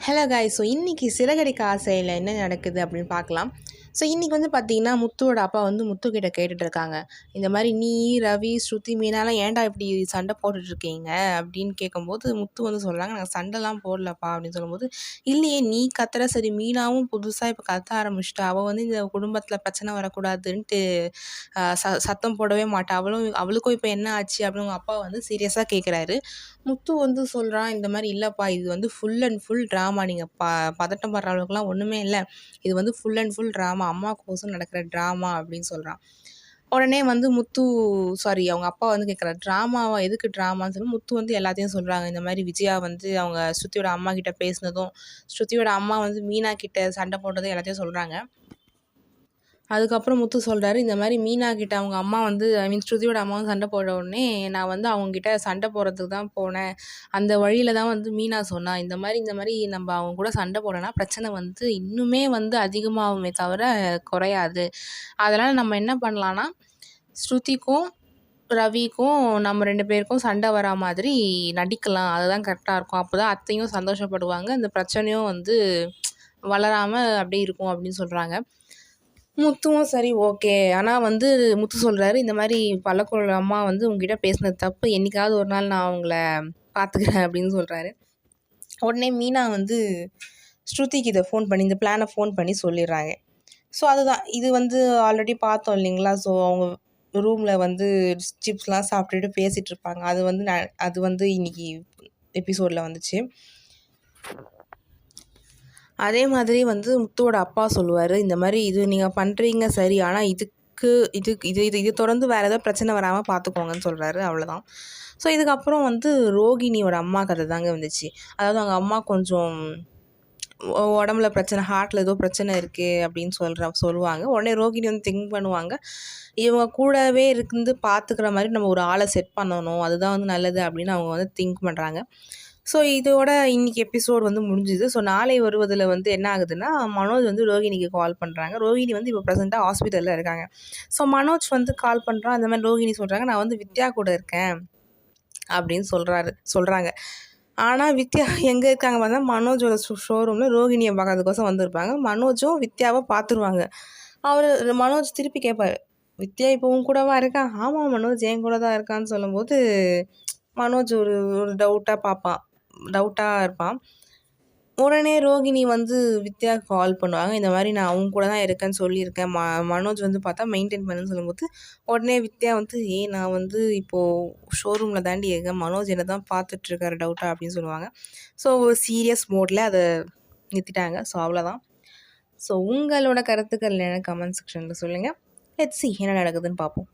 Hello guys. So இன்றைக்கி சிறகடிக்க ஆசையில் என்ன நடக்குது அப்படின்னு பார்க்கலாம். ஸோ இன்றைக்கி வந்து பார்த்திங்கன்னா, முத்துவோட அப்பா வந்து முத்துக்கிட்ட கேட்டுட்ருக்காங்க. இந்த மாதிரி நீ, ரவி, ஸ்ருதி, மீனாலாம் ஏன்டா இப்படி சண்டை போட்டுட்ருக்கீங்க அப்படின்னு கேட்கும்போது, முத்து வந்து சொல்கிறாங்க, நாங்கள் சண்டைலாம் போடலப்பா அப்படின்னு சொல்லும்போது, இல்லையே நீ கத்துற, சரி மீனாவும் புதுசாக இப்போ கத்த ஆரம்பிச்சிட்டா, அவள் வந்து இந்த குடும்பத்தில் பிரச்சனை வரக்கூடாதுன்ட்டு சத்தம் போடவே மாட்டா, அவளுக்கும் இப்போ என்ன ஆச்சு அப்படின்னு உங்கள் அப்பா வந்து சீரியஸாக கேட்குறாரு. முத்து வந்து சொல்கிறான், இந்த மாதிரி இல்லைப்பா, இது வந்து ஃபுல் அண்ட் ஃபுல் ட்ராமா, நீங்கள் பதட்டம் படுற அளவுக்குலாம் ஒன்றுமே இல்லை, இது வந்து ஃபுல் அண்ட் ஃபுல் ட்ராமா, அம்மாவுக்கோசம் நடக்கிற ட்ராமா அப்படின்னு சொல்கிறான். உடனே வந்து அவங்க அப்பா வந்து கேட்குறாரு, ட்ராமாவா, எதுக்கு ட்ராமான்னு சொல்லி முத்து வந்து எல்லாத்தையும் சொல்கிறாங்க. இந்த மாதிரி விஜயா வந்து அவங்க ஸ்ருதியோட அம்மா கிட்ட பேசினதும், ஸ்ருதியோட அம்மா வந்து மீனா கிட்ட சண்டை போட்டதும் எல்லாத்தையும் சொல்கிறாங்க. அதுக்கப்புறம் முத்து சொல்கிறாரு, இந்த மாதிரி மீனா கிட்ட அவங்க அம்மா வந்து ஸ்ருதியோட அம்மாவும் சண்டை போட உடனே நான் வந்து அவங்ககிட்ட சண்டை போடுறதுக்கு தான் போனேன். அந்த வழியில் தான் வந்து மீனா சொன்னா, இந்த மாதிரி நம்ம அவங்க கூட சண்டை போடனா பிரச்சனை வந்து இன்னுமே வந்து அதிகமாகுமே தவிர குறையாது. அதனால் நம்ம என்ன பண்ணலான்னா, ஸ்ருதிக்கும் ரவிக்கும் நம்ம 2 பேருக்கும் சண்டை வரா மாதிரி நடிக்கலாம். அதுதான் கரெக்டாக இருக்கும். அப்போ தான் அத்தையும் சந்தோஷப்படுவாங்க. இந்த பிரச்சனையும் வந்து வளராமல் அப்படியே இருக்கும் அப்படின்னு சொல்கிறாங்க. முத்துவும் சரி ஓகே. ஆனால் வந்து முத்து சொல்கிறாரு, இந்த மாதிரி பல்லக்குழல் அம்மா வந்து உங்ககிட்ட பேசினது தப்பு, என்றைக்காவது ஒரு நாள் நான் அவங்கள பார்த்துக்கிறேன் அப்படின்னு சொல்கிறாரு. உடனே மீனா வந்து ஸ்ருதிக்கு இதை ஃபோன் பண்ணி, இந்த பிளானை ஃபோன் பண்ணி சொல்லிடுறாங்க. ஸோ அதுதான், இது வந்து ஆல்ரெடி பார்த்தோம் இல்லைங்களா. ஸோ அவங்க ரூமில் வந்து சிப்ஸ்லாம் சாப்பிட்டுட்டு பேசிகிட்டு இருப்பாங்க. அது வந்து இன்னைக்கு எபிசோடில் வந்துச்சு. அதே மாதிரி வந்து முத்துவோட அப்பா சொல்லுவார், இந்த மாதிரி இது நீங்கள் பண்ணுறீங்க சரி, ஆனால் இது தொடர்ந்து வேறு ஏதாவது பிரச்சனை வராமல் பார்த்துக்கோங்கன்னு சொல்கிறாரு. அவ்வளோதான். ஸோ இதுக்கப்புறம் வந்து ரோகிணியோட அம்மா கதை தாங்க வந்துச்சு. அதாவது அவங்க அம்மா கொஞ்சம் உடம்புல பிரச்சனை, ஹார்ட்டில் ஏதோ பிரச்சனை இருக்குது அப்படின்னு சொல்லுவாங்க. உடனே ரோகிணி வந்து திங்க் பண்ணுவாங்க, இவங்க கூடவே இருந்து பார்த்துக்கிற மாதிரி நம்ம ஒரு ஆளை செட் பண்ணணும், அதுதான் வந்து நல்லது அப்படின்னு அவங்க வந்து திங்க் பண்ணுறாங்க. ஸோ இதோட இன்றைக்கி எபிசோட் வந்து முடிஞ்சுது. ஸோ நாளை வருவதில் வந்து என்ன ஆகுதுன்னா, மனோஜ் வந்து ரோகிணிக்கு கால் பண்ணுறாங்க. ரோகிணி வந்து இப்போ ப்ரெசென்ட்டாக ஹாஸ்பிட்டலில் இருக்காங்க. ஸோ மனோஜ் வந்து கால் பண்ணுறான். அந்த மாதிரி ரோகிணி சொல்கிறாங்க, நான் வந்து வித்யா கூட இருக்கேன் அப்படின்னு சொல்கிறாங்க. ஆனால் வித்யா எங்கே இருக்காங்க பார்த்தா, மனோஜோட ஷோரூமில் ரோகிணியை பார்க்கறதுக்கோசம் வந்திருப்பாங்க. மனோஜும் வித்யாவை பார்த்துருவாங்க. மனோஜ் திருப்பி கேட்பார், வித்யா இப்போ உன் கூடவா இருக்கா? ஆமாம் மனோஜ் என் கூட தான் இருக்கான்னு சொல்லும்போது, மனோஜ் ஒரு டவுட்டாக இருப்பான். உடனே ரோகிணி வந்து வித்யாவுக்கு கால் பண்ணுவாங்க, இந்த மாதிரி நான் அவங்க கூட தான் இருக்கேன்னு சொல்லியிருக்கேன், மனோஜ் வந்து பார்த்தா மெயின்டைன் பண்ணுன்னு சொல்லும்போது, உடனே வித்யா வந்து நான் வந்து இப்போது ஷோரூமில் தாண்டி இருக்கேன், மனோஜ் என்ன தான் பார்த்துட்ருக்காரு டவுட்டாக அப்படின்னு சொல்லுவாங்க. ஸோ சீரியஸ் மோடில் அதை நிறுத்திட்டாங்க. ஸோ அவ்வளோதான். ஸோ உங்களோட கருத்துக்கள் என்ன கமெண்ட் செக்ஷனில் சொல்லுங்கள். லெட்ஸ் சீ என்ன நடக்குதுன்னு பார்ப்போம்.